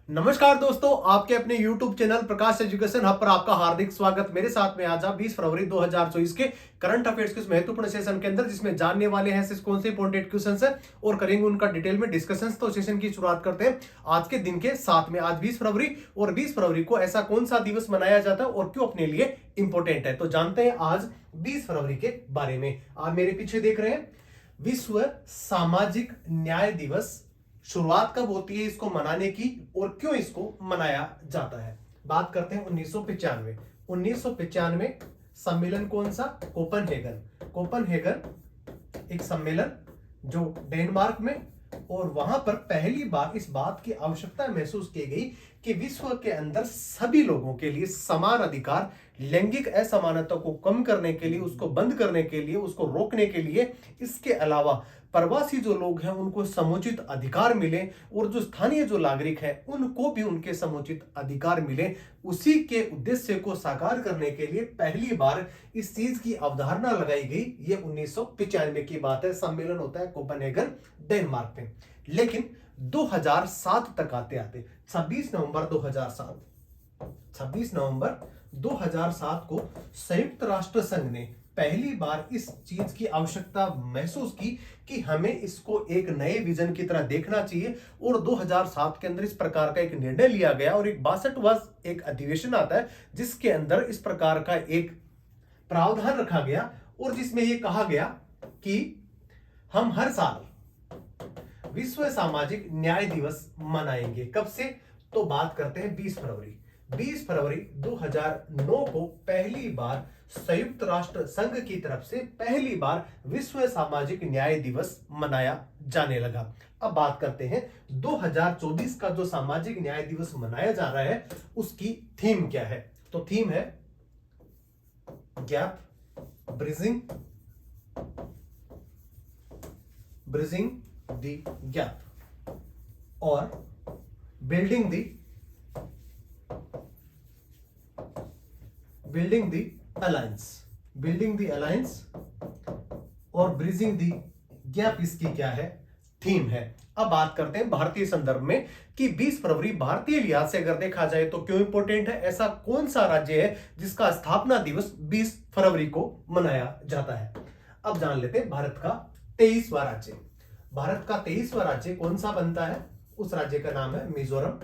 नमस्कार दोस्तों, आपके अपने YouTube चैनल प्रकाश एजुकेशन हब पर आपका हार्दिक स्वागत। मेरे साथ में आज आप 20 फरवरी 2024 के करंट अफेयर्स के इस महत्वपूर्ण सेशन के अंदर जिसमें जानने वाले हैं कौन से इंपॉर्टेंट क्वेश्चंस है और करेंगे उनका डिटेल में डिस्कशन। तो सेशन की शुरुआत करते हैं आज के दिन के साथ में। आज 20 फरवरी और 20 फरवरी को ऐसा कौन सा दिवस मनाया जाता है और क्यों अपने लिए इंपॉर्टेंट है, तो जानते हैं आज 20 फरवरी के बारे में। आप मेरे पीछे देख रहे हैं विश्व सामाजिक न्याय दिवस। शुरुआत कब होती है इसको मनाने की और क्यों इसको मनाया जाता है? बात करते हैं 1995। 1995 सम्मेलन कौन सा? कोपनहेगन। कोपनहेगन एक सम्मेलन जो डेनमार्क में, और वहां पर पहली बार इस बात की आवश्यकता महसूस की गई कि विश्व के अंदर सभी लोगों के लिए समान अधिकार, लैंगिक असमानता को कम करने के लिए, उसको बंद करने के लिए, उसको रोकने के लिए, इसके अलावा प्रवासी जो लोग हैं उनको समुचित अधिकार मिले और जो स्थानीय जो नागरिक हैं उनको भी उनके समुचित अधिकार मिले। उसी के उद्देश्य को साकार करने के लिए पहली बार इस चीज की अवधारणा लगाई गई। ये 1995 की बात है। सम्मेलन होता है कोपनहेगन डेनमार्क में। लेकिन 2007 तक आते आते 26 नवंबर 2007 को संयुक्त राष्ट्र संघ ने पहली बार इस चीज की आवश्यकता महसूस की कि हमें इसको एक नए विजन की तरह देखना चाहिए, और 2007 के अंदर इस प्रकार का एक निर्णय लिया गया और एक 62वां एक अधिवेशन आता है जिसके अंदर इस प्रकार का एक प्रावधान रखा गया और जिसमें यह कहा गया कि हम हर साल विश्व सामाजिक न्याय दिवस मनाएंगे। कब से? तो बात करते हैं 20 फरवरी। 20 फरवरी 2009 को पहली बार संयुक्त राष्ट्र संघ की तरफ से पहली बार विश्व सामाजिक न्याय दिवस मनाया जाने लगा। अब बात करते हैं 2024 का जो सामाजिक न्याय दिवस मनाया जा रहा है उसकी थीम क्या है? तो थीम है गैप ब्रिजिंग द गैप और बिल्डिंग द अलायंस और ब्रिजिंग द गैप इसकी क्या है? थीम है। अब बात करते हैं भारतीय संदर्भ में कि 20 फरवरी भारतीय लिहाज से अगर देखा जाए तो क्यों इंपॉर्टेंट है। ऐसा कौन सा राज्य है जिसका स्थापना दिवस 20 फरवरी को मनाया जाता है? अब जान लेते हैं भारत का 23वां राज्य। भारत का 23वां राज्य कौन सा बनता है? उस राज्य का नाम है मिजोरम।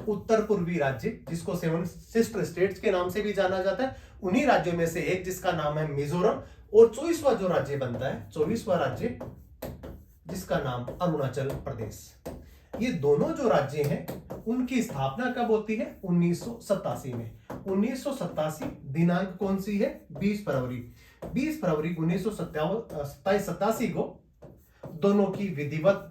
उत्तर पूर्वी राज्य जिसको 7 सिस्टर स्टेट्स के नाम से भी जाना जाता है, उन्हीं राज्यों में से एक जिसका नाम है मिजोरम। और 24वां जो राज्य बनता है, 24वां राज्य जिसका नाम अरुणाचल प्रदेश। ये दोनों जो राज्य हैं उनकी स्थापना कब होती है? 1987 में। 1987 दिनांक कौन सी है? 20 फरवरी। 20 फरवरी 1987 को दोनों की विधिवत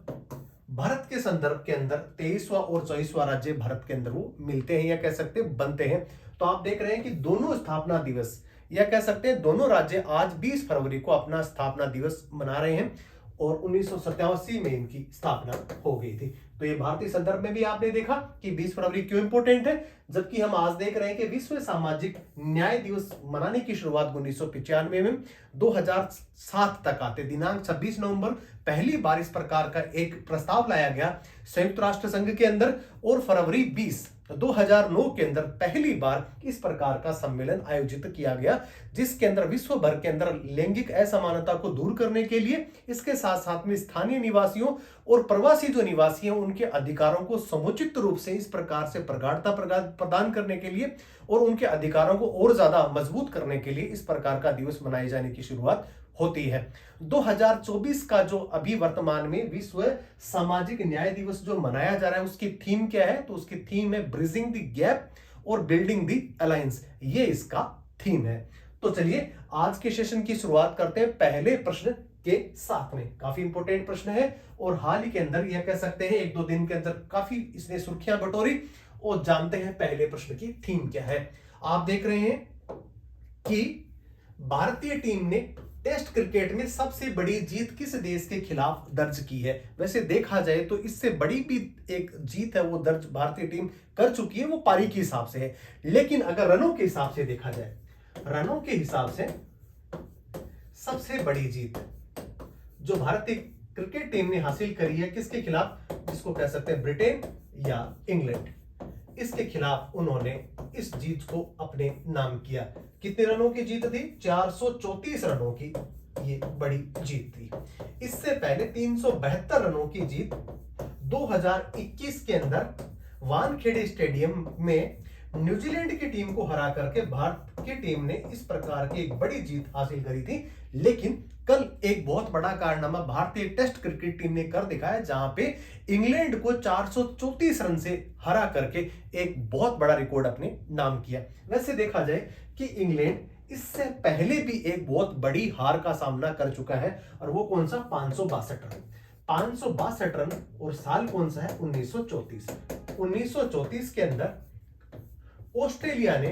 भारत के संदर्भ के अंदर 23वां और 24वां राज्य भारत के अंदर वो मिलते हैं या कह सकते हैं बनते हैं। तो आप देख रहे हैं कि दोनों स्थापना दिवस या कह सकते हैं दोनों राज्य आज 20 फरवरी को अपना स्थापना दिवस मना रहे हैं और 1987 में इनकी स्थापना हो गई थी। तो ये भारतीय संदर्भ में भी आपने देखा कि 20 फरवरी क्यों इंपॉर्टेंट है, जबकि हम आज देख रहे हैं कि विश्व सामाजिक न्याय दिवस मनाने की शुरुआत 1995 में 2007 तक आते दिनांक 26 नवंबर पहली बार इस प्रकार का एक प्रस्ताव लाया गया संयुक्त राष्ट्र संघ के अंदर, और फरवरी 2009 के अंदर पहली बार इस प्रकार का सम्मेलन आयोजित किया गया जिसके अंदर विश्व भर के अंदर लैंगिक असमानता को दूर करने के लिए, इसके साथ साथ में स्थानीय निवासियों और प्रवासी जो निवासी हैं उनके अधिकारों को समुचित रूप से इस प्रकार से प्रगाढ़ता प्रदान करने के लिए और उनके अधिकारों को और ज्यादा मजबूत करने के लिए इस प्रकार का दिवस मनाए जाने की शुरुआत होती है। 2024 का जो अभी वर्तमान में विश्व सामाजिक न्याय दिवस जो मनाया जा रहा है उसकी थीम क्या है? तो उसकी थीम है ब्रिजिंग द गैप और बिल्डिंग द अलायंस। ये इसका थीम है। तो चलिए आज के सेशन की शुरुआत करते हैं पहले प्रश्न के साथ में। काफी इंपॉर्टेंट प्रश्न है और हाल ही के अंदर यह कह सकते हैं 1-2 दिन के अंदर काफी इसने सुर्खियां बटोरी। और जानते हैं पहले प्रश्न की थीम क्या है। आप देख रहे हैं कि भारतीय टीम ने टेस्ट क्रिकेट में सबसे बड़ी जीत किस देश के खिलाफ दर्ज की है? वैसे देखा जाए तो इससे बड़ी भी एक जीत है वो दर्ज भारतीय टीम कर चुकी है, वो पारी के हिसाब से है। लेकिन अगर रनों के हिसाब से देखा जाए, रनों के हिसाब से सबसे बड़ी जीत जो भारतीय क्रिकेट टीम ने हासिल करी है किसके खिलाफ, जिसको कह सकते हैं ब्रिटेन या इंग्लैंड, इसके खिलाफ उन्होंने इस जीत को अपने नाम किया। कितने रनों की जीत थी? 434 रनों की ये बड़ी जीत थी। इससे पहले 372 रनों की जीत 2021 के अंदर वानखेड़े स्टेडियम में न्यूजीलैंड की टीम को हरा करके भारत की टीम ने इस प्रकार की एक बड़ी जीत हासिल करी थी। लेकिन कल एक बहुत बड़ा कारनामा भारतीय टेस्ट क्रिकेट टीम ने कर दिखाया, जहां पे इंग्लैंड को 434 रन से हरा करके एक बहुत बड़ा रिकॉर्ड अपने नाम किया। वैसे देखा जाए कि इंग्लैंड इससे पहले भी एक बहुत बड़ी हार का सामना कर चुका है, और वो कौन सा? 562 रन। 562 रन, और साल कौन सा है? 1934। 1934 के अंदर ऑस्ट्रेलिया ने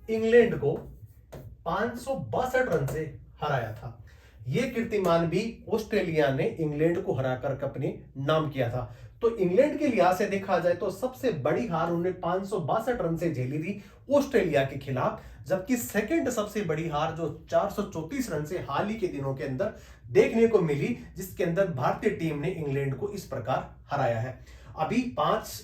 इंग्लैंड को 562 रन से हराया था। यह कीर्तिमान भी ऑस्ट्रेलिया ने इंग्लैंड को हराकर अपने नाम किया था। तो इंग्लैंड के लिहाज से देखा जाए तो सबसे बड़ी हार उन्होंने 562 रन से झेली थी ऑस्ट्रेलिया के खिलाफ, जबकि सेकंड सबसे बड़ी हार जो 434 रन से हाल ही के दिनों के अंदर देखने को मिली, जिसके अंदर भारतीय टीम ने इंग्लैंड को इस प्रकार हराया है। अभी 5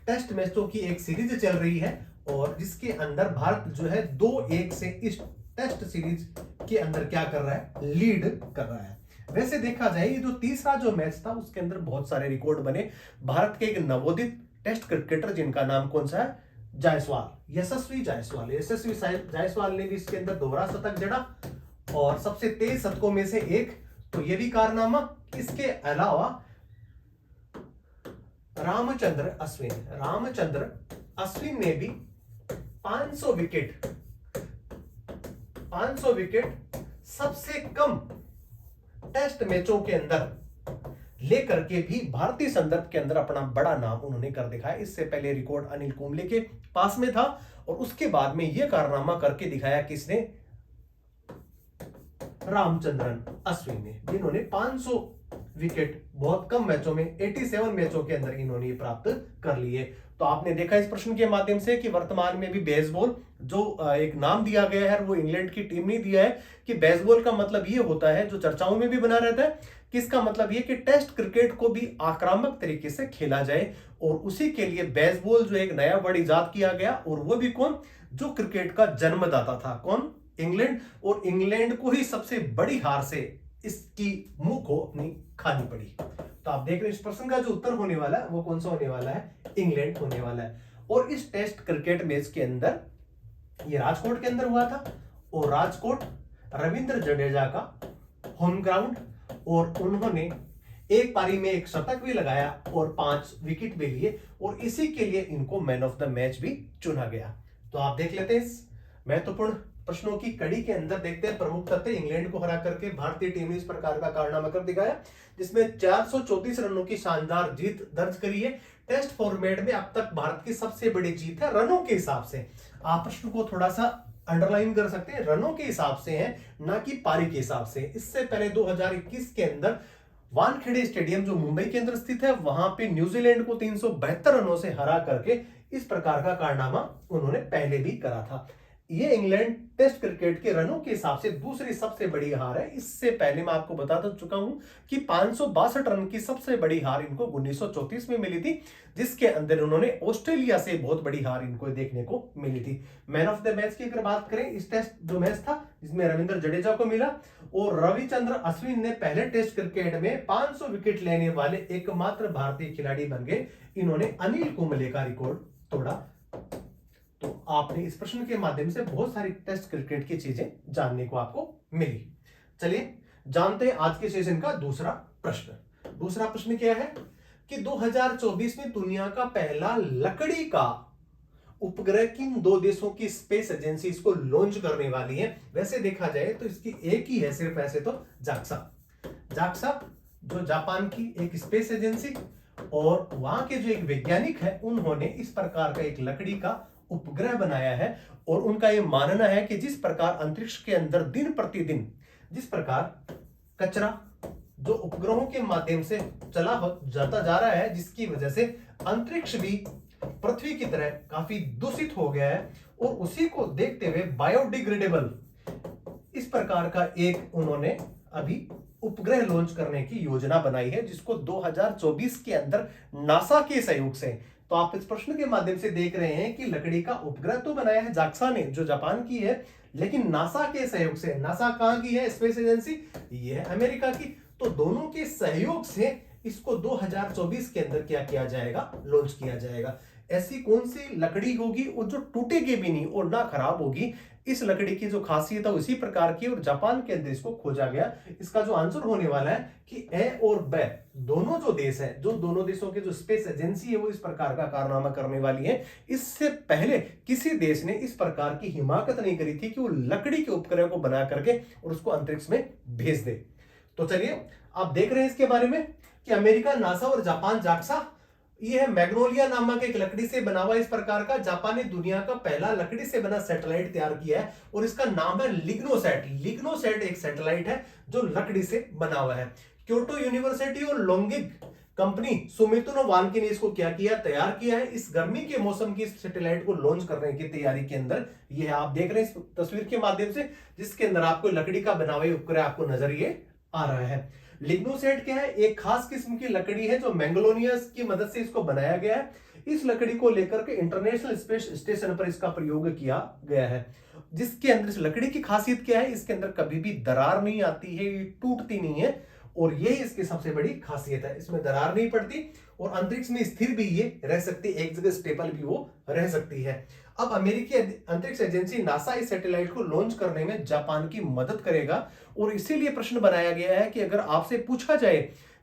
टेस्ट मैचों की एक सीरीज चल रही है, और जिसके अंदर भारत जो है 2-1 से इस टेस्ट सीरीज के अंदर क्या कर रहा है? लीड कर रहा है। वैसे देखा जाए ये जो तीसरा जो मैच था उसके अंदर बहुत सारे रिकॉर्ड बने। भारत के एक नवोदित टेस्ट क्रिकेटर जिनका नाम कौन सा है? जायसवाल, यशस्वी जायसवाल। यशस्वी जायसवाल ने भी इसके अंदर दोहरा शतक जड़ा, और सबसे तेज शतकों में से एक, तो ये भी कारनामा। इसके अलावा रामचंद्र अश्विन ने भी 500 विकेट सबसे कम टेस्ट मैचों के अंदर लेकर के भी भारतीय संदर्भ के अंदर अपना बड़ा नाम उन्होंने कर दिखाया। इससे पहले रिकॉर्ड अनिल कुंबले के पास में था, और उसके बाद में यह कारनामा करके दिखाया किसने? रामचंद्रन अश्विन ने, जिन्होंने 500 विकेट बहुत कम मैचों में 87 मैचों के अंदर इन्होंने प्राप्त कर लिए। तो आपने देखा इस प्रश्न के माध्यम से कि वर्तमान में भी बेसबॉल जो एक नाम दिया गया है वो इंग्लैंड की टीम ने दिया है, कि बेसबॉल का मतलब ये होता है, जो चर्चाओं में भी बना रहता है, किसका मतलब ये कि टेस्ट क्रिकेट को भी आक्रामक तरीके से खेला जाए, और उसी के लिए बेसबॉल जो एक नया वर्ड इजाद किया गया, और वो भी कौन? जो क्रिकेट का जन्मदाता था, कौन? इंग्लैंड। और इंग्लैंड को ही सबसे बड़ी हार से इसकी मुंह को अपनी खानी पड़ी। तो आप देख रहे हैं इस प्रश्न का जो उत्तर होने वाला है वो कौन सा होने वाला है? इंग्लैंड होने वाला है। और इस टेस्ट क्रिकेट मैच के अंदर ये राजकोट के अंदर हुआ था, और राजकोट रविंद्र जडेजा का होम ग्राउंड, और उन्होंने एक पारी में एक शतक भी लगाया और 5 विकेट भी लिए, और इसी के लिए इनको मैन ऑफ द मैच भी चुना गया। तो आप देख लेते हैं इस महत्वपूर्ण प्रश्नों की कड़ी के अंदर देखते हैं प्रमुख तथ्य। इंग्लैंड को हरा करके भारतीय टीम ने इस प्रकार का कारनामा कर दिखाया, जिसमें 434 रनों की शानदार जीत दर्ज करी है। टेस्ट फॉर्मेट में अब तक भारत की सबसे बड़ी जीत है रनों के हिसाब से। आप प्रश्न को थोड़ा सा अंडरलाइन कर सकते हैं, रनों के हिसाब से है, ना कि पारी के हिसाब से। इससे पहले 2021 के अंदर वानखेड़े स्टेडियम जो मुंबई के अंदर स्थित है, वहां पे न्यूजीलैंड को 372 रनों से हरा करके इस प्रकार का कारनामा उन्होंने पहले भी करा था। ये इंग्लैंड टेस्ट क्रिकेट के रनों के हिसाब से दूसरी सबसे बड़ी हार है। इससे पहले मैं आपको बता चुका हूं कि 562 रन की सबसे बड़ी हार इनको 1934 में मिली थी, जिसके अंदर उन्होंने ऑस्ट्रेलिया से बहुत बड़ी हार इनको देखने को मिली थी। मैन ऑफ द मैच की अगर बात करें, इस टेस्ट जो मैच था जिसमें रविंद्र जडेजा को मिला, और रविचंद्र अश्विन ने पहले टेस्ट क्रिकेट में 500 विकेट लेने वाले एकमात्र भारतीय खिलाड़ी बन गए। इन्होंने अनिल कुंबले का रिकॉर्ड तोड़ा। तो आपने इस प्रश्न के माध्यम से बहुत सारी टेस्ट क्रिकेट की चीजें जानने को आपको मिली। चलिए जानते हैं आज के सेशन का दूसरा प्रश्न। दूसरा प्रश्न क्या है कि 2024 में दुनिया का पहला लकड़ी का उपग्रह किन 2 देशों की स्पेस एजेंसी इसको लॉन्च करने वाली है? वैसे देखा जाए तो इसकी एक ही है सिर्फ, ऐसे तो जाक्सा जो जापान की एक स्पेस एजेंसी, और वहां के जो एक वैज्ञानिक है उन्होंने इस प्रकार का एक लकड़ी का उपग्रह बनाया है। और उनका यह मानना है कि जिस प्रकार अंतरिक्ष के अंदर दिन प्रतिदिन जिस प्रकार कचरा जो उपग्रहों के माध्यम से चला जाता जा रहा है, जिसकी वजह से अंतरिक्ष भी पृथ्वी की तरह काफी दूषित हो गया है, और उसी को देखते हुए बायोडिग्रेडेबल इस प्रकार का एक उन्होंने अभी उपग्रह लॉन्च करने की योजना बनाई है, जिसको 2024 के अंदर नासा के सहयोग से, तो आप इस प्रश्न के माध्यम से देख रहे हैं कि लकड़ी का उपग्रह तो बनाया है जाक्सा ने, जो जापान की है, लेकिन नासा के सहयोग से। नासा कहां की है स्पेस एजेंसी? ये है अमेरिका की। तो दोनों के सहयोग से इसको 2024 के अंदर क्या किया जाएगा? लॉन्च किया जाएगा। ऐसी कौन सी लकड़ी होगी और जो टूटेगी भी नहीं और ना खराब होगी? इस लकड़ी की जो खासियत है उसी प्रकार की, और जापान के अंदर इसको खोजा गया। इसका जो आंसर होने वाला है कि ए और ब दोनों जो देश हैं, जो दोनों देशों की जो स्पेस एजेंसी है, वो इस प्रकार का कारनामा करने वाली है। इससे पहले किसी देश ने इस प्रकार की हिमाकत नहीं करी थी कि वो लकड़ी के उपग्रह को बना करके और उसको अंतरिक्ष में भेज दे। तो चलिए आप देख रहे हैं इसके बारे में कि अमेरिका नासा और जापान जाक्सा, ये है मैग्नोलिया नामक एक लकड़ी से बना हुआ इस प्रकार का। जापान ने दुनिया का पहला लकड़ी से बना सैटेलाइट तैयार किया है और इसका नाम है लिग्नोसैट। लिग्नोसैट एक सैटेलाइट है जो लकड़ी से बना हुआ है। क्योटो यूनिवर्सिटी और लोंगिग कंपनी सुमितोनो वानिकी ने इसको क्या किया? तैयार किया है। इस गर्मी के मौसम की इस सैटेलाइट को लॉन्च करने की तैयारी के अंदर ये आप देख रहे हैं इस तस्वीर के माध्यम से, जिसके अंदर आपको लकड़ी का बना हुआ उपग्रह आपको नजर ये आ रहा है। लिग्नोसेट क्या है? एक खास किस्म की लकड़ी है जो मैंगलोनियस की मदद से इसको बनाया गया है। इस लकड़ी को लेकर के इंटरनेशनल स्पेस स्टेशन पर इसका प्रयोग किया गया है। जिसके अंदर इस लकड़ी की खासियत क्या है? इसके अंदर कभी भी दरार नहीं आती है, ये टूटती नहीं है, और ये इसकी सबसे बड़ी खासियत है। इसमें दरार नहीं पड़ती और अंतरिक्ष में स्थिर भी ये रह सकती है, एक जगह स्टेबल भी वो रह सकती है। अब अमेरिकी अंतरिक्ष एजेंसी नासा इस सैटेलाइट को लॉन्च करने में जापान की मदद करेगा, और इसीलिए प्रश्न बनाया गया है कि अगर आपसे पूछा जाए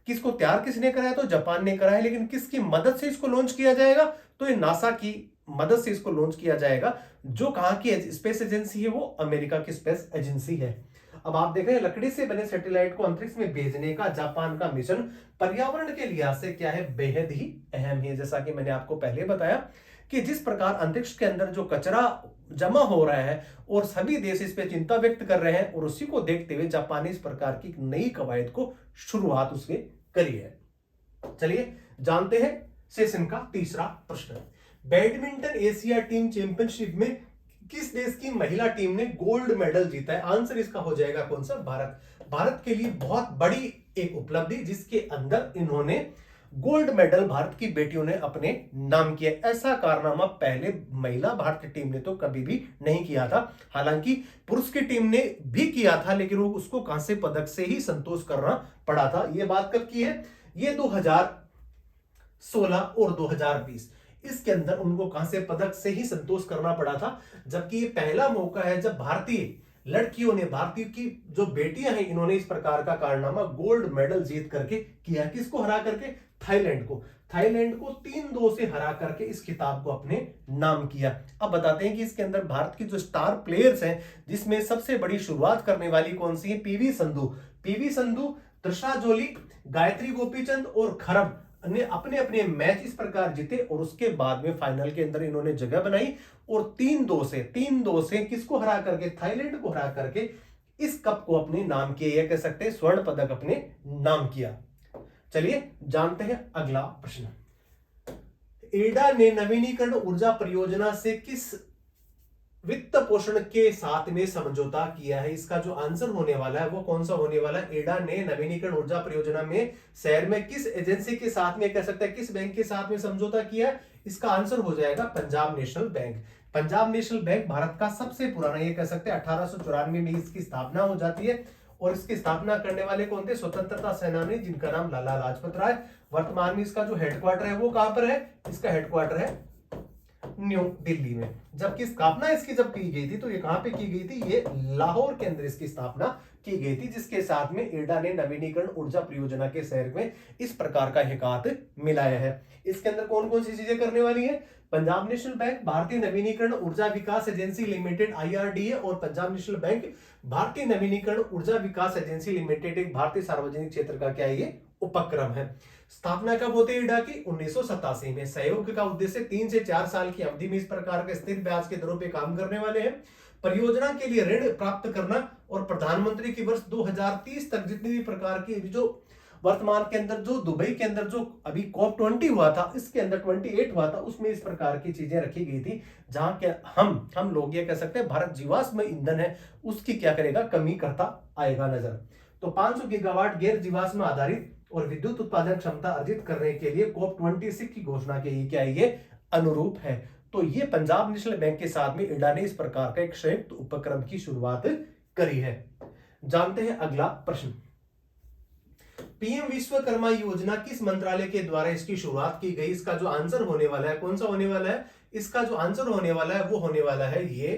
कि इसको तैयार किसने कराया, तो जापान ने कराया, लेकिन किसकी मदद से इसको लॉन्च किया जाएगा? तो ये नासा की मदद से इसको लॉन्च किया जाएगा। जो कहां की स्पेस एजेंसी है? वो अमेरिका की स्पेस एजेंसी है। अब आप देख रहे हैं लकड़ी से बने सैटेलाइट को अंतरिक्ष में भेजने का जापान का मिशन पर्यावरण के लिहाज से क्या है? बेहद ही अहम है। जैसा कि मैंने आपको पहले बताया कि जिस प्रकार अंतरिक्ष के अंदर जो कचरा जमा हो रहा है और सभी देश इस पे चिंता व्यक्त कर रहे हैं, और उसी को देखते हुए जापान ने इस प्रकार की नई कवायद को शुरुआत उसके करी है। चलिए जानते हैं सेशन का तीसरा प्रश्न। बैडमिंटन एशिया टीम चैंपियनशिप में किस देश की महिला टीम ने गोल्ड मेडल जीता है? आंसर इसका हो जाएगा कौन सा? भारत। भारत के लिए बहुत बड़ी एक उपलब्धि, जिसके अंदर इन्होंने गोल्ड मेडल भारत की बेटियों ने अपने नाम किया। ऐसा कारनामा पहले महिला भारतीय टीम ने तो कभी भी नहीं किया था। हालांकि पुरुष की टीम ने भी किया था, लेकिन वो उसको कांस्य पदक से ही संतोष करना पड़ा था। ये बात कब की है? ये 2016 और 2020, इसके अंदर उनको कांस्य पदक से ही संतोष करना पड़ा था। जबकि ये पहला मौका है जब भारतीय लड़कियों ने, भारतीय की जो बेटियां हैं, इन्होंने इस प्रकार का कारनामा गोल्ड मेडल जीत करके किया। किसको हरा करके? थाईलैंड को। थाईलैंड को 3-2 से हरा करके इस खिताब को अपने नाम किया। अब बताते हैं कि इसके अंदर भारत की जो स्टार प्लेयर्स हैं, जिसमें सबसे बड़ी शुरुआत करने वाली कौन सी है? पीवी संधू। पीवी संधू, त्रिशा जोली, गायत्री गोपीचंद और खरब ने अपने अपने मैच इस प्रकार जीते, और उसके बाद में फाइनल के अंदर इन्होंने जगह बनाई, और 3-2 से किसको हरा करके? थाईलैंड को हरा करके इस कप को अपने नाम किया, या कह सकते हैं स्वर्ण पदक अपने नाम किया। चलिए जानते हैं अगला प्रश्न। एडा ने नवीनीकरण ऊर्जा परियोजना से किस वित्त पोषण के साथ में समझौता किया है? इसका जो आंसर होने वाला है वो कौन सा होने वाला है? एडा ने नवीनीकरण ऊर्जा परियोजना में शहर में किस एजेंसी के साथ में, कह सकते हैं किस बैंक के साथ में समझौता किया है? इसका आंसर हो जाएगा Punjab national bank. Punjab national bank Bharat का सबसे पुराना, ये कह सकते हैं 1894 में इसकी स्थापना हो जाती है, और इसकी स्थापना करने वाले कौन थे? स्वतंत्रता सेनानी, जिनका नाम लाला लाजपत राय। वर्तमान में इसका जो हेडक्वार्टर है वो कहां पर है? इसका हेडक्वार्टर है न्यू दिल्ली में। जबकि स्थापना इसकी जब की गई थी तो ये कहां पे की गई थी? ये लाहौर के अंदर इसकी स्थापना की गई थी, जिसके साथ में एडा ने नवीनीकरण ऊर्जा परियोजना के शहर में इस प्रकार का एक हाथ मिलाया है। इसके अंदर कौन कौन सी चीजें करने वाली है? पंजाब नेशनल बैंक, भारतीय नवीनीकरण ऊर्जा विकास एजेंसी लिमिटेड IRDA, और पंजाब नेशनल बैंक भारतीय नवीनीकरण ऊर्जा विकास एजेंसी लिमिटेड एक भारतीय सार्वजनिक क्षेत्र का क्या है? ये उपक्रम है। स्थापना कब होती है ईडा की? 1987 में। सहयोग का उद्देश्य 3 से 4 साल की अवधि में इस प्रकार के स्थिर ब्याज के दरों पे काम करने वाले हैं। परियोजना के लिए ऋण प्राप्त करना, और प्रधानमंत्री की वर्ष 2030 तक जितनी भी प्रकार की जो वर्तमान के अंदर जो दुबई के अंदर जो अभी COP20 हुआ था, इसके अंदर 28 हुआ था, उसमें इस प्रकार की चीजें रखी गई थी, जहां के हम लोग ये कह सकते हैं भारत जीवाश्म ईंधन है उसकी क्या करेगा? कमी करता आएगा नजर। तो 500 गीगावाट गैर जीवाश्म आधारित और विद्युत उत्पादन क्षमता अर्जित करने के लिए COP26 की घोषणा की क्या है, ये अनुरूप है। तो ये पंजाब नेशनल बैंक के साथ में इड़ा ने इस प्रकार का एक संयुक्त उपक्रम की शुरुआत करी है। जानते हैं अगला प्रश्न, पीएम विश्वकर्मा योजना किस मंत्रालय के द्वारा इसकी शुरुआत की गई? इसका जो आंसर होने वाला है कौन सा होने वाला है? इसका जो आंसर होने वाला है वो होने वाला है ये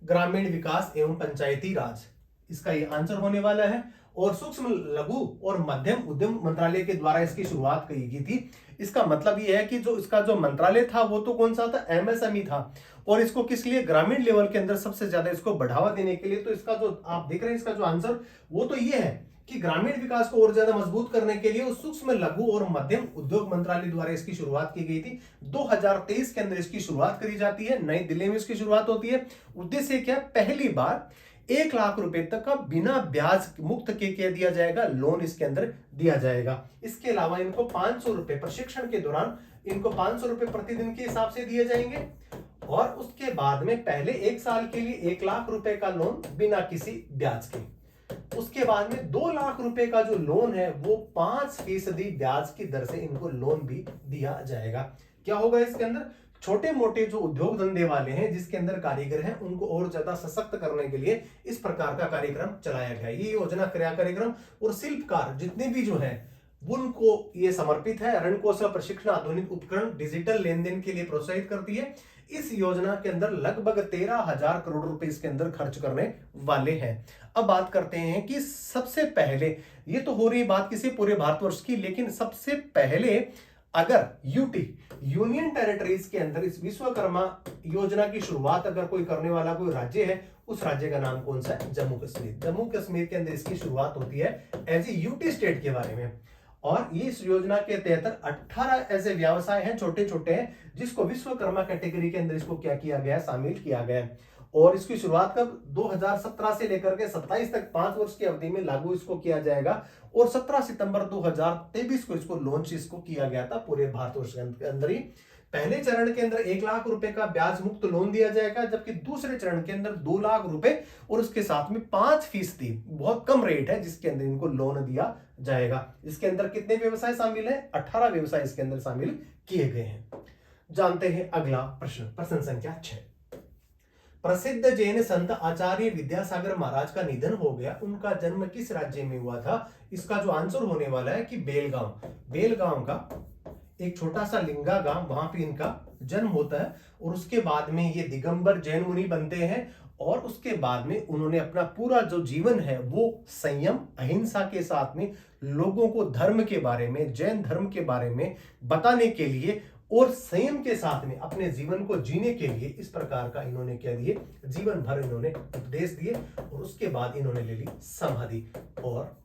ग्रामीण विकास एवं पंचायती राज, इसका ये आंसर होने वाला है। और सूक्ष्म लघु और मध्यम उद्यम मंत्रालय के द्वारा इसकी शुरुआत की गई थी। इसका मतलब ये है कि जो इसका जो मंत्रालय था वो तो कौन सा था, एमएसएमई था। और इसको किस लिए, ग्रामीण लेवल के अंदर सबसे ज्यादा इसको बढ़ावा देने के लिए। तो इसका जो आप देख रहे हैं इसका जो आंसर वो तो ये है कि ग्रामीण विकास को और ज्यादा मजबूत करने के लिए सूक्ष्म लघु और मध्यम उद्योग मंत्रालय द्वारा इसकी शुरुआत की गई थी। 2023 के अंदर इसकी शुरुआत करी जाती है, नई दिल्ली में इसकी शुरुआत होती है। उद्देश्य क्या, पहली बार 1 लाख रुपए तक का बिना ब्याज मुक्त के दिया जाएगा, लोन इसके अंदर दिया जाएगा। इसके अलावा इनको 500 रुपए प्रशिक्षण के दौरान इनको 500 रुपए प्रतिदिन के हिसाब से दिए जाएंगे। और उसके बाद में पहले 1 साल के लिए 1 लाख रुपए का लोन बिना किसी ब्याज के। उसके बाद में 2 लाख रुपए का जो लोन है वो 5% ब्याज की दर से इनको लोन भी दिया जाएगा। क्या होगा इसके अंदर, छोटे मोटे जो उद्योग धंधे वाले हैं जिसके अंदर कारीगर हैं उनको और ज्यादा सशक्त करने के लिए इस प्रकार का कार्यक्रम चलाया गया। ये योजना क्रिया कार्यक्रम और शिल्पकार जितने भी जो है उनको ये समर्पित है। ऋण कौशल प्रशिक्षण, आधुनिक उपकरण, डिजिटल लेन देन के लिए प्रोत्साहित करती है। इस योजना के अंदर लगभग 13,000 करोड़ रुपए इसके अंदर खर्च करने वाले हैं। अब बात करते हैं कि सबसे पहले, ये तो हो रही बात किसी पूरे भारतवर्ष की, लेकिन सबसे पहले अगर यूटी यूनियन टेरिटरीज के अंदर इस विश्वकर्मा योजना की शुरुआत अगर कोई करने वाला कोई राज्य है, उस राज्य का नाम कौन सा है, जम्मू कश्मीर। जम्मू कश्मीर के अंदर इसकी शुरुआत होती है एज ए यूटी स्टेट के बारे में। और ये इस योजना के तहत 18 ऐसे व्यवसाय हैं, छोटे छोटे हैं, जिसको विश्वकर्मा कैटेगरी के अंदर इसको क्या किया गया, शामिल किया गया। और इसकी शुरुआत कब, 2017 से लेकर के 27 तक 5 वर्ष की अवधि में लागू इसको किया जाएगा। और 17 सितंबर 2023 को इसको लॉन्च इसको किया गया था पूरे भारतवर्ष के अंदर ही। पहले चरण के अंदर 1 लाख रुपए का ब्याज मुक्त लोन दिया जाएगा, जबकि दूसरे चरण के अंदर 2 लाख रुपए और उसके साथ में 5%, बहुत कम रेट है जिसके अंदर इनको लोन दिया जाएगा। इसके अंदर कितने व्यवसाय शामिल है, 18 व्यवसाय इसके अंदर शामिल किए गए हैं। जानते हैं अगला प्रश्न, प्रश्न संख्या 6, प्रसिद्ध जैन संत आचार्य विद्यासागर महाराज का निधन हो गया, उनका जन्म किस राज्य में हुआ था? इसका जो आंसर होने वाला है कि बेलगांव। बेलगांव का एक छोटा सा लिंगा गांव, वहां पे इनका जन्म होता है। और उसके बाद में ये दिगंबर जैन मुनि बनते हैं। और उसके बाद में उन्होंने अपना पूरा जो जीवन है वो संयम, अहिंसा के साथ में लोगों को धर्म के बारे में, जैन धर्म के बारे में बताने के लिए और संयम के साथ में अपने जीवन को जीने के लिए इस प्रकार का इन्होंने क्या दिए, जीवन भर इन्होंने उपदेश दिए। और उसके बाद इन्होंने ले ली समाधि। और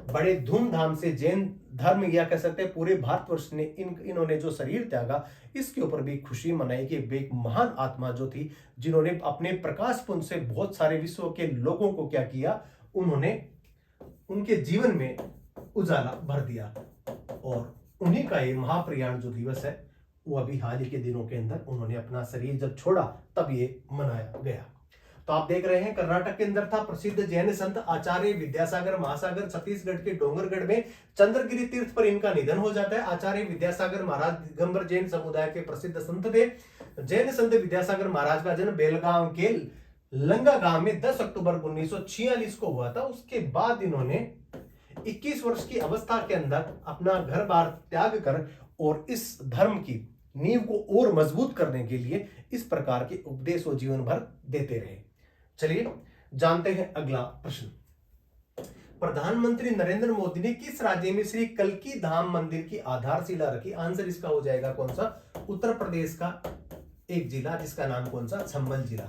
बड़े धूमधाम से जैन धर्म या कह सकते हैं पूरे भारतवर्ष ने इन्होंने जो शरीर त्यागा, इसके ऊपर भी खुशी मनाई कि एक महान आत्मा जो थी, जिन्होंने अपने प्रकाश पुंज से बहुत सारे विश्व के लोगों को क्या किया, उन्होंने उनके जीवन में उजाला भर दिया। और उन्हीं का ये महाप्रयाण जो दिवस है वो अभी हाल ही के दिनों के अंदर उन्होंने अपना शरीर जब छोड़ा तब ये मनाया गया। तो आप देख रहे हैं कर्नाटक के अंदर था प्रसिद्ध जैन संत आचार्य विद्यासागर महासागर। छत्तीसगढ़ के डोंगरगढ़ में चंद्रगिरी तीर्थ पर इनका निधन हो जाता है। आचार्य विद्यासागर महाराज दिगंबर जैन समुदाय के प्रसिद्ध संत थे। जैन संत विद्यासागर महाराज का जन्म बेलगांव के लंगा गांव में 10 अक्टूबर 1946 को हुआ था। उसके बाद इन्होंने 21 वर्ष की अवस्था के अंदर अपना घर बार त्याग कर और इस धर्म की नींव को और मजबूत करने के लिए इस प्रकार के उपदेश वो जीवन भर देते रहे। चलिए जानते हैं अगला प्रश्न, प्रधानमंत्री नरेंद्र मोदी ने किस राज्य में श्री कल्की धाम मंदिर की आधारशिला रखी? आंसर इसका हो जाएगा कौन सा, उत्तर प्रदेश का एक जिला जिसका नाम कौन सा, चंबल जिला।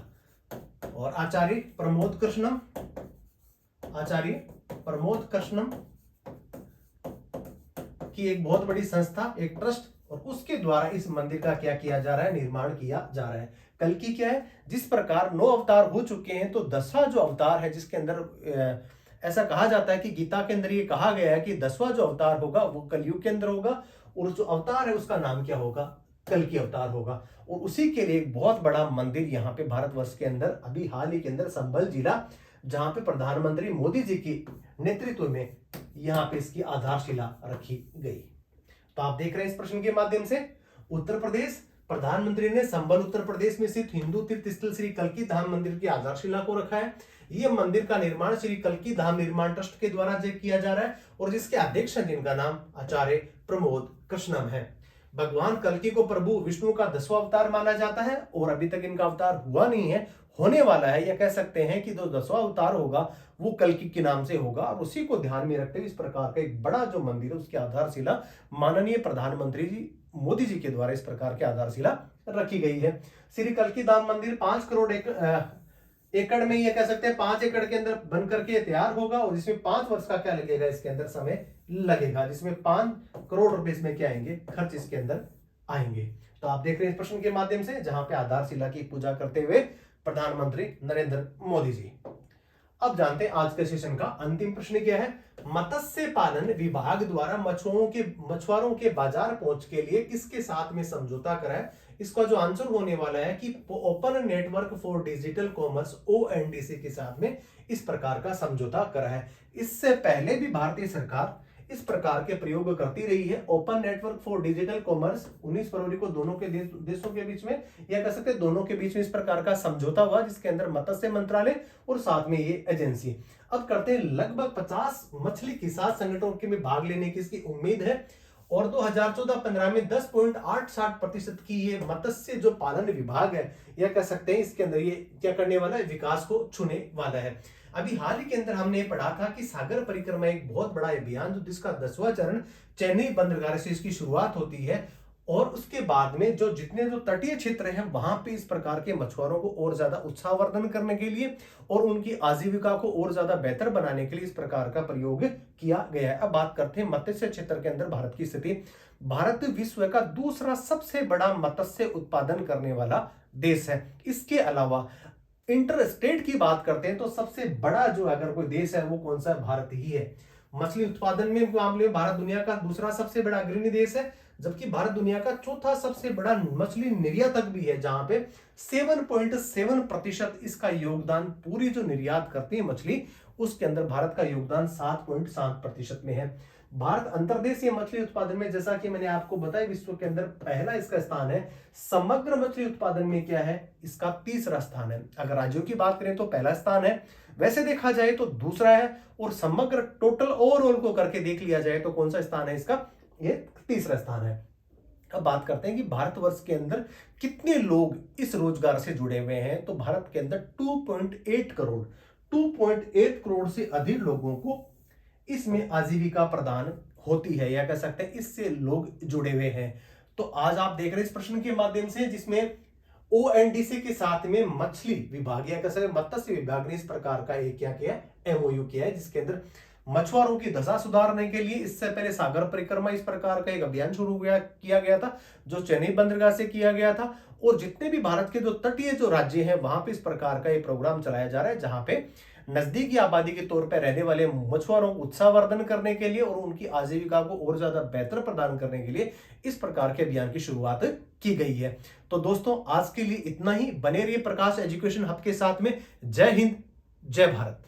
और आचार्य प्रमोद कृष्णम की एक बहुत बड़ी संस्था, एक ट्रस्ट, और उसके द्वारा इस मंदिर का क्या किया जा रहा है, निर्माण किया जा रहा है। कल्कि क्या है, जिस प्रकार 9 अवतार हो चुके हैं, तो 10वां जो अवतार है, जिसके अंदर ऐसा कहा जाता है कि गीता के अंदर ये कहा गया है कि 10वां जो अवतार होगा वो कलयुग के अंदर होगा, और जो अवतार है उसका नाम क्या होगा, कल्कि अवतार होगा। और उसी के लिए एक बहुत बड़ा मंदिर यहाँ पे भारतवर्ष के अंदर अभी हाल ही के अंदर संभल जिला, जहां पे प्रधानमंत्री मोदी जी की नेतृत्व में यहाँ पे इसकी आधारशिला रखी गई। तो आप देख रहे हैं इस प्रश्न के माध्यम से उत्तर प्रदेश प्रधानमंत्री ने संबल उत्तर प्रदेश में स्थित हिंदू तीर्थ स्थल श्री कल्की धाम मंदिर की आधारशिला को रखा है। यह मंदिर का निर्माण श्री कल्की धाम निर्माण ट्रस्ट के द्वारा किया जा रहा है और जिसके अध्यक्ष हैं जिनका नाम आचार्य प्रमोद कृष्णम है। भगवान कल्की को प्रभु विष्णु का 10वां अवतार माना जाता है और अभी तक इनका अवतार हुआ नहीं है, होने वाला है। या कह सकते हैं कि जो 10वां अवतार होगा वो कल्की के नाम से होगा और उसी को ध्यान में रखते हुए इस प्रकार का एक बड़ा जो मंदिर है उसकी आधारशिला माननीय प्रधानमंत्री जी मोदी जी के द्वारा इस प्रकार की आधारशिला रखी गई है। श्री कल्की धाम मंदिर 5 करोड़ एकड़ में, ये कह सकते हैं 5 एकड़ के अंदर बन करके तैयार होगा और जिसमें 5 वर्ष का क्या लगेगा, इसके अंदर समय लगेगा, जिसमें 5 करोड़ रुपए इसमें क्या आएंगे, खर्च इसके अंदर आएंगे। तो आप देख रहे हैं इस प्रश्न के माध्यम से जहां पे आधारशिला की पूजा करते हुए प्रधानमंत्री नरेंद्र मोदी जी। अब जानते हैं आज के सेशन का अंतिम प्रश्न क्या है। मत्स्य पालन विभाग द्वारा मछुआरों के बाजार पहुंच के लिए किसके साथ में समझौता करा है। इसका जो आंसर होने वाला है कि open network for digital commerce ONDC के साथ में इस प्रकार का समझौता करा है। इससे पहले भी भारतीय सरकार इस प्रकार के प्रयोग करती रही है। Open network for digital commerce 19 फरवरी को दोनों के देशों के बीच में, या कह सकते हैं दोनों के बीच में इस प्रकार का समझौता हुआ जिसके अंदर मत्स्य मंत्रालय और साथ में ये एजेंसी। अब करते हैं लगभग 50 मछली किसान संगठनों के में भाग लेने की इसकी उम्मीद है और 2014-15 में 10.87% की ये मत्स्य जो पालन विभाग है, या कह सकते हैं इसके अंदर ये क्या करने वाला है, विकास को छूने वाला है। अभी हाल ही के अंदर हमने ये पढ़ा था कि सागर परिक्रमा एक बहुत बड़ा अभियान जो जिसका 10वां चरण चेन्नई बंदरगाह से इसकी शुरुआत होती है और उसके बाद में जो जितने जो तटीय क्षेत्र हैं वहां पे इस प्रकार के मछुआरों को और ज्यादा उत्साहवर्धन करने के लिए और उनकी आजीविका को और ज्यादा बेहतर बनाने के लिए इस प्रकार का प्रयोग किया गया है। अब बात करते हैं मत्स्य क्षेत्र के अंदर भारत की स्थिति। भारत विश्व का दूसरा सबसे बड़ा मत्स्य उत्पादन करने वाला देश है। इसके अलावा इंटर स्टेट की बात करते हैं तो सबसे बड़ा जो अगर कोई देश है वो कौन सा है, भारत ही है। मछली उत्पादन में मामले में भारत दुनिया का दूसरा सबसे बड़ा अग्रणी देश है, जबकि भारत दुनिया का चौथा सबसे बड़ा मछली निर्यातक भी है, जहां पे 7.7% इसका योगदान पूरी जो निर्यात करती है मछली उसके अंदर भारत का योगदान 7.7% में है। भारत अंतर्देशीय मछली उत्पादन में जैसा कि मैंने आपको बताया विश्व के अंदर पहला इसका स्थान है। समग्र मछली उत्पादन में क्या है, इसका तीसरा स्थान है। अगर राज्यों की बात करें तो पहला स्थान है, वैसे देखा जाए तो दूसरा है, और समग्र टोटल ओवरऑल को करके देख लिया जाए तो कौन सा स्थान है इसका, ये तीसरा स्थान है। अब बात करते हैं कि भारतवर्ष के अंदर कितने लोग इस रोजगार से जुड़े हुए हैं। तो भारत के अंदर 2.8 करोड़ से अधिक लोगों को इसमें आजीविका प्रदान होती है, या कह सकते हैं इससे लोग जुड़े हुए हैं। तो आज आप देख रहे हैं इस प्रश्न के माध्यम से जिसमें ONDC के साथ में मछली विभाग या कह सकते हैं मत्स्य विभाग ने इस प्रकार का एक क्या किया, MOU किया है, जिसके अंदर मछुआरों की दशा सुधारने के लिए इससे पहले सागर परिक्रमा इस प्रकार का एक अभियान शुरू किया गया था जो चेन्नई बंदरगाह से किया गया था, और जितने भी भारत के जो तटीय जो राज्य हैं वहां पे इस प्रकार का एक प्रोग्राम चलाया जा रहा है, जहां पे नजदीकी आबादी के तौर पर रहने वाले मछुआरों को उत्साहवर्धन करने के लिए और उनकी आजीविका को और ज्यादा बेहतर प्रदान करने के लिए इस प्रकार के अभियान की शुरुआत की गई है। तो दोस्तों आज के लिए इतना ही। बने रहिए प्रकाश एजुकेशन हब के साथ में। जय हिंद, जय भारत।